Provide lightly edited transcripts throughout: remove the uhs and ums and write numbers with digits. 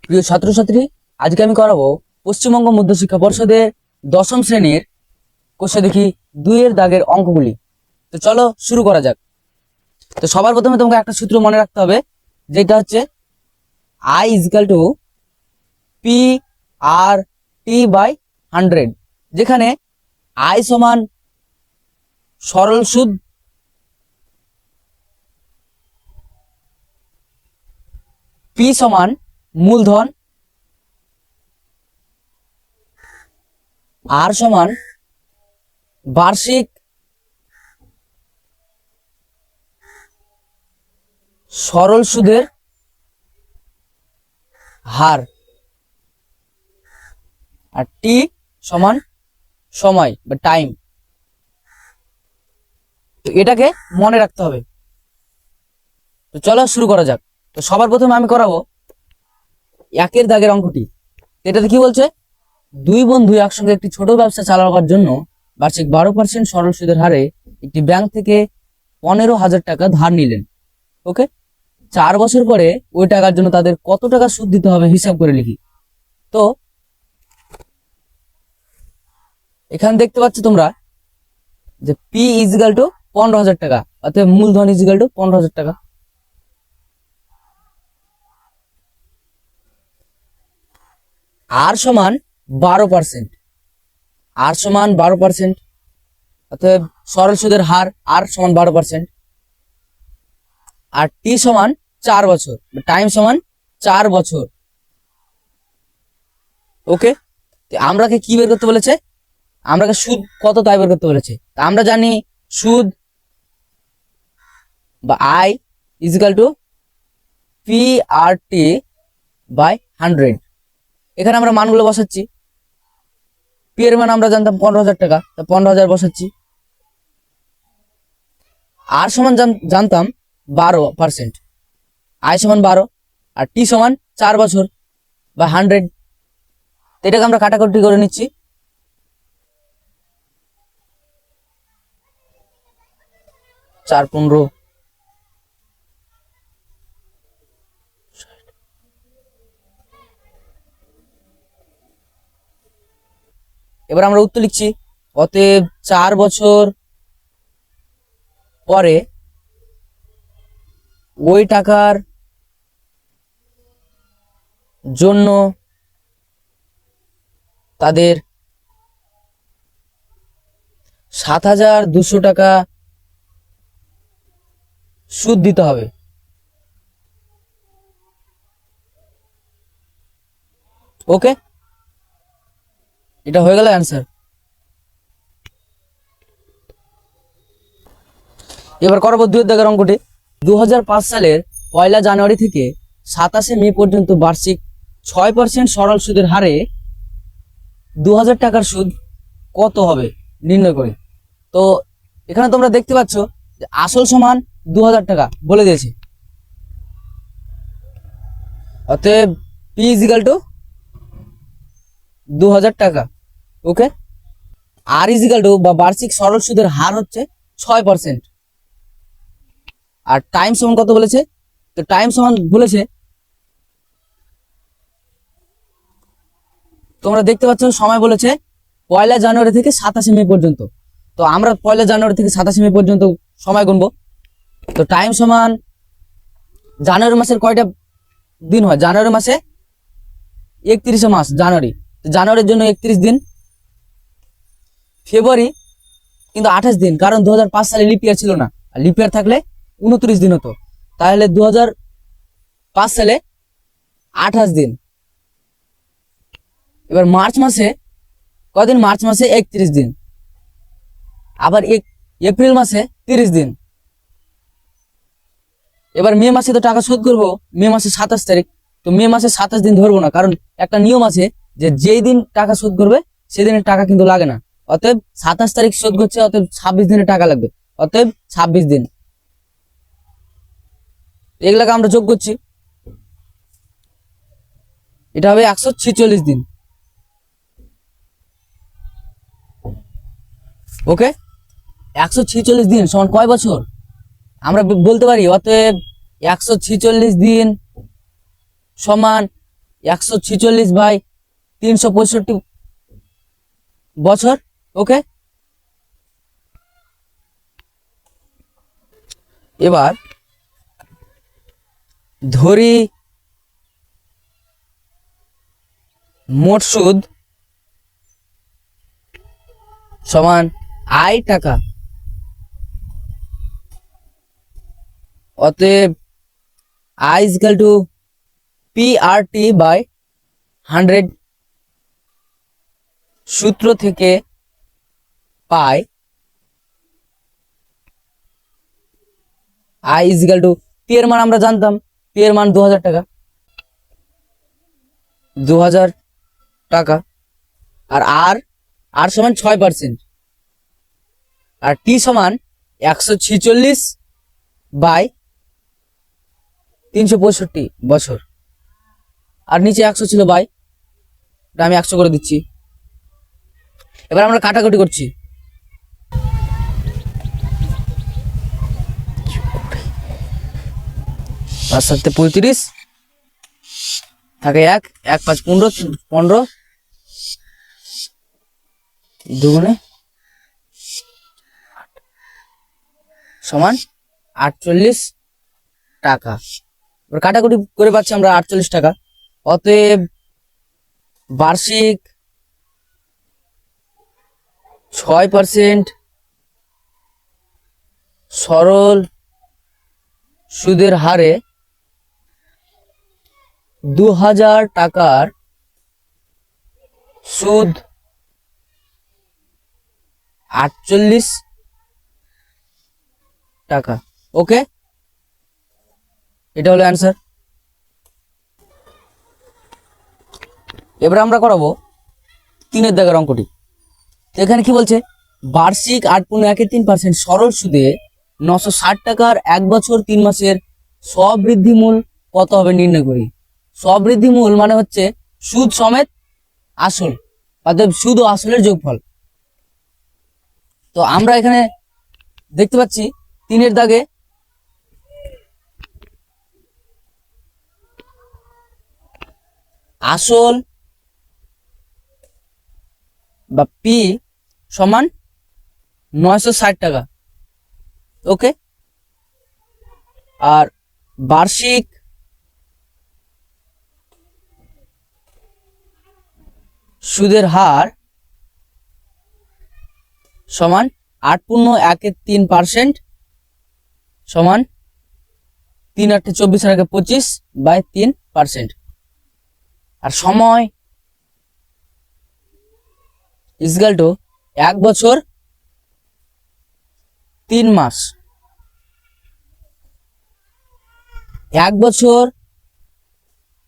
প্রিয় ছাত্রছাত্রী, আজকে আমি করাবো পশ্চিমবঙ্গ মধ্যশিক্ষা পর্ষদের 10ম শ্রেণীর কোষে দেখি 2 এর দাগের অঙ্কগুলি। তো চলো শুরু করা যাক। তো সবার প্রথমে তোমাকে একটা সূত্র মনে রাখতে হবে, যেটা হচ্ছে I = P/R/T/100, যেখানে I সমান সরল সুদ, P সমান মূলধন, R সমান বার্ষিক সরল সুদের হার, আর T সমান সময় বা টাইম। তো এটাকে মনে রাখতে হবে। তো চলো শুরু করা যাক। তো সবার প্রথমে আমি করাবো 1 এর দাগের অঙ্কটি। এটাতে কি বলছে, 2 বন্ধু একসঙ্গে একটি ছোট ব্যবসা চালাবার জন্য বার্ষিক 12% সরল সুদের হারে একটি ব্যাংক থেকে 15,000 টাকা ধার নিলেন। ওকে, 4 বছর পরে ওই টাকার জন্য তাদের কত টাকা সুদ দিতে হবে হিসাব করে লিখি। তো এখানে দেখতে পাচ্ছ তোমরা যে P = 15,000 টাকা, অর্থাৎ মূলধন = 15,000 টাকা। R সমান 12%, R সমান 12%, অর্থাৎ সরল সুদের হার R সমান 12%, আর T সমান 4 বছর, টাইম সমান 4 বছর। ওকে, আমরাকে কি বের করতে বলেছে, আমরাকে সুদ কত তাই বের করতে বলেছে। তা আমরা জানি সুদ বা I = P/R/T/100। এখানে আমরা মানগুলো বসাচ্ছি। P এর মান আমরা জানতাম 15,000 টাকা, তা 15,000 বসাচ্ছি। R সমান জানতাম 12%, I সমান 12, আর T সমান 4 বছর বা 100। এটাকে আমরা কাটাকুটি করে নিচ্ছি। 4 15, এবার আমরা উত্তর লিখছি। অতএব 4 বছর পরে ওই টাকার জন্য তাদের 7,200 টাকা সুদ দিতে হবে। ওকে, এটা হয়ে গেল অ্যান্সার। এবার করবো 2 এর দাগের অঙ্কটি। 2005 সালের 1 জানুয়ারি থেকে 27 মে পর্যন্ত বার্ষিক 6% সরল সুদের হারে 2,000 টাকার সুদ কত হবে নির্ণয় করে। তো এখানে তোমরা দেখতে পাচ্ছ যে আসল সমান 2,000 টাকা বলে দিয়েছে, অতএব P = 2,000 টাকা। ওকে, R বা বার্ষিক সরল সুদের হার হচ্ছে 6%, আর টাইম সমান কত বলেছে। তো টাইম সমান বলেছে, তোমরা দেখতে পাচ্ছ সময় বলেছে 1 জানুয়ারি থেকে 27 মে পর্যন্ত। তো আমরা 1 জানুয়ারি থেকে 27 মে পর্যন্ত সময় গুনবো। তো টাইম সমান, জানুয়ারি মাসের কয়টা দিন হয়, জানুয়ারি মাসে 31 মাস জানুয়ারি, তো জানুয়ারির জন্য 31 দিন। ফেব্রুয়ারি কিন্তু 28 দিন, কারণ 2005 সালে লিপ ইয়ার ছিল না, আর লিপ ইয়ার থাকলে 29 দিন হতো। তাহলে 2005 সালে 28 দিন। এবার মার্চ মাসে কদিন, মার্চ মাসে 31 দিন, আবার এপ্রিল মাসে 30 দিন। এবার মে মাসে তো টাকা শোধ করবো, মে মাসে 27 তারিখ। তো মে মাসে 27 দিন ধরবো না, কারণ একটা নিয়ম আছে যে যেই দিন টাকা শোধ করবে সেদিনের টাকা কিন্তু লাগে না। অতএব 27 তারিখ শোধ করছে, অতএব 26 দিনের টাকা লাগবে, অতএব 26 দিন। এগুলাকে আমরা যোগ করছি, এটা হবে 146 দিন। ওকে, 146 দিন সমান কয় বছর আমরা বলতে পারি। অতএব 146 দিন সমান 146/365 বছর। ওকে, এবার ধরি মোট সুদ সমান আই টাকা, অতএব আই ইজিক্যাল টু PRT/100 সূত্র থেকে পাই আই ইজিক্যাল টু পি এর মান আমরা জানতাম, পি এর মান 2000 টাকা, 2000 টাকা। আর আর আর সমান 6%, আর টি সমান 146/365 বছর। আর নিচে 100 ছিল বাই, আমি 100 করে দিচ্ছি। এবার আমরা কাটাকুটি করছি। 5 7 35 থাকে 1 1 5 15 15 দুগুণে সমান 48 টাকা। এবার কাটাকুটি করে পাচ্ছি আমরা 48 টাকা। অতএব বার্ষিক 6% সরল সুদের হারে 2000 টাকার সুদ 48 টাকা। ওকে, এটা হলো অ্যান্সার। এবার আমরা করাবো 3 দাগের অঙ্কটি। এখানে কি বলছে, বার্ষিক 8.13% সরল সুদে 960 টাকার 1 বছর 3 মাসের স্ববৃদ্ধি মূল কত হবে নির্ণয় করি। স্ববৃদ্ধি মূল মানে হচ্ছে সুদ সমেত আসল, অর্থাৎ সুদ ও আসলের যোগফল। তো আমরা এখানে দেখতে পাচ্ছি 3 দাগে আসল বা পি সমান 960 টাকা। ওকে, আর বার্ষিক সুদের হার সমান 8.13% সমান 3 8 24 আর 25/3%। আর সময় ইজগাল টু 1 বছর 3 মাস। 1 বছর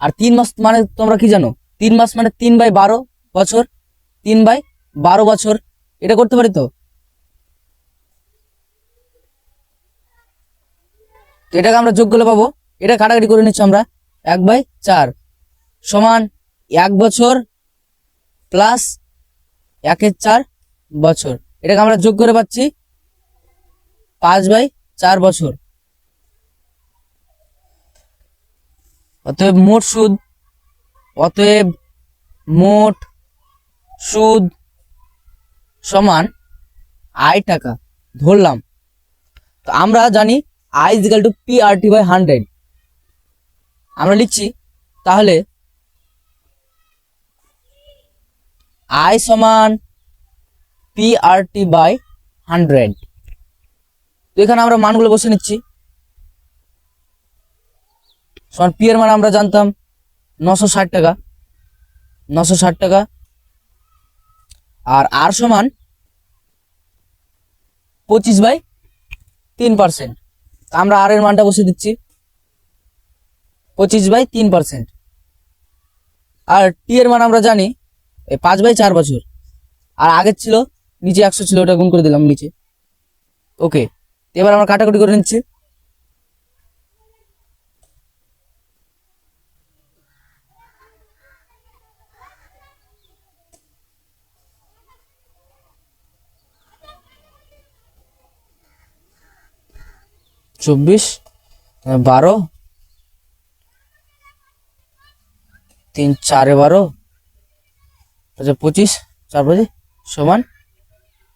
আর 3 মাস মানে তোমরা কি জানো, 3 মাস মানে 3/12 বছর, 3/12 বছর। এটা করতে পারি তো এটাকে আমরা যোগ করলে পাবো, এটা কাটাকাটি করে নিচ্ছি আমরা, 1/4 সমান 1 বছর প্লাস 1/4 বছর। এটাকে আমরা যোগ করে পাচ্ছি 5/4 বছর। অতএব মোট সুদ সমান আই টাকা ধরলাম। তো আমরা জানি আই ইজিক্যাল টু PRT/100, আমরা লিখছি তাহলে আই সমান PRT/100। তো এখানে আমরা মানগুলো বসে নিচ্ছি। সমান পি এর মান আমরা জানতাম 960 টাকা, 960 টাকা। আর আর সমান 25/3%। আমরা আর এর মানটা বসে দিচ্ছি 25/3%। আর টি এর মান আমরা জানি 5/4 বছর। আর আগের ছিল নিচে 100 ছিল, ওটা গুণ করে দিলাম নিচে। ওকে, এবার আমরা কাটাকুটি করে নিচ্ছি। চব্বিশ 12 তিন চারে 12, আচ্ছা 25, 4 25 সমান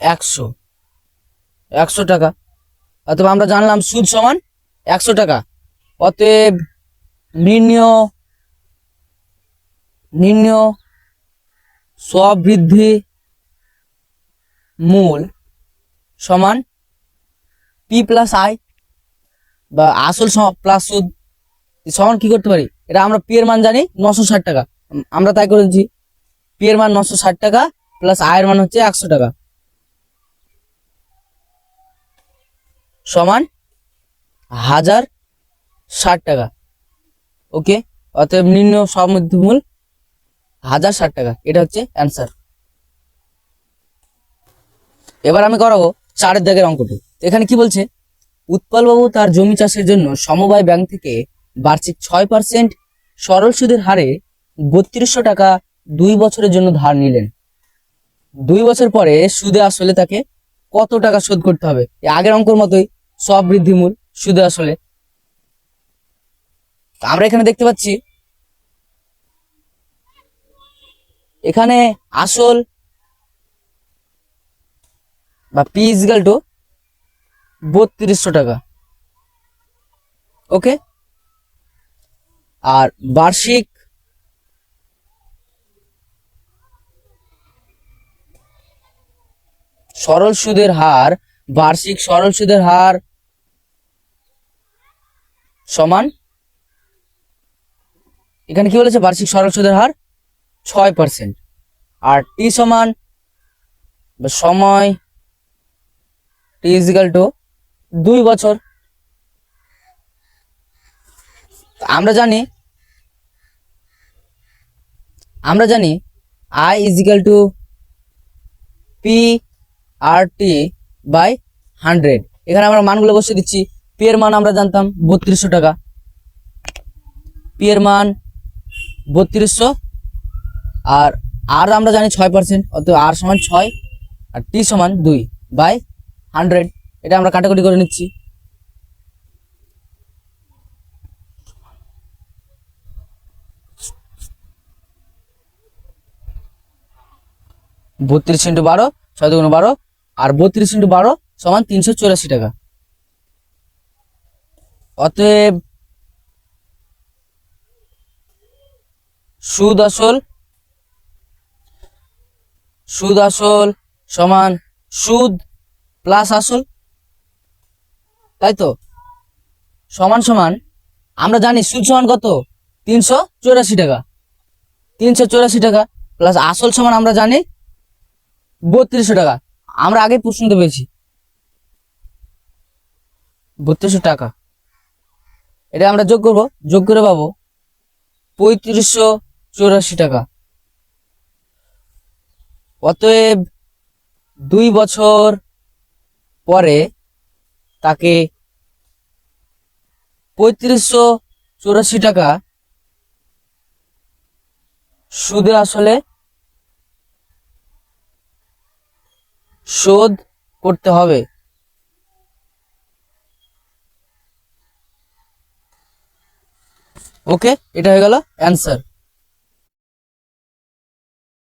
100 টাকা। অথবা আমরা জানলাম সুদ সমান 100 টাকা। অতএব নির্ণয় স্ববৃদ্ধি মূল সমান পি প্লাস আই, বা আসল প্লাস সুদ সমান কি করতে পারি, এটা আমরা পি এর মান জানি 960 টাকা, আমরা তাই করেছি। পি এর মান 960 টাকা প্লাস আয়ের মান হচ্ছে 100 টাকা সমান 1060 টাকা। ওকে, অতএব নির্ণয় স্ববৃদ্ধি মূল 1060 টাকা, এটা হচ্ছে অ্যান্সার। এবার আমি করাবো 4 দাগের অঙ্কটি। এখানে কি বলছে, উৎপলবাবু তার জমি চাষের জন্য সমবায় ব্যাংক থেকে বার্ষিক 6% সরল সুদের হারে 3200 টাকা 2 বছরের জন্য ধার নিলেন। 2 বছর পরে সুদে আসলে তাকে কত টাকা শোধ করতে হবে? এই আগের অঙ্কের মতোই সব বৃদ্ধিমূল সুদে আসলে। আমরা এখানে দেখতে পাচ্ছি এখানে আসল বা পি ইজিক্যাল টু 3200 টাকা। ওকে, আর বার্ষিক সরল সুদের হার, বার্ষিক সরল সুদের হার সমান, এখানে কি বলেছে, বার্ষিক সরল সুদের হার 6%, আর টি সমান বা সময় টি ইজিক্যাল টু 2 বছর। আমরা জানি I equal to P R T by 100। এখানে আমরা মানগুলো বসিয়ে দিচ্ছি। পি এর মান আমরা জানতাম 3200 টাকা, পি এর মান 3200, আর আর আমরা জানি 6%, অতএব আর সমান 6 আর টি সমান 2 বাই 100। এটা আমরা কাটাকুটি করে নিচ্ছি। বত্রিশ ইন্টু 12, 6 2 12, আর 32 ইন্টু 12 সমান 384 টাকা। অতএব সুদ আসল সমান সুদ প্লাস আসল, তাই তো, সমান আমরা জানি সুদ সমান কত, 384 টাকা। 384 টাকা প্লাস আসল সমান আমরা জানি 3200 টাকা। আমরা আগে প্রশ্নতে পেয়েছি 3200 টাকা। এটা আমরা যোগ করব, যোগ করে পাবো 3584 টাকা। অতএব 2 বছর পরে তাকে 3584 টাকা সুদে আসলে শোধ করতে হবে। ওকে, এটা হয়ে গেল অ্যান্সার।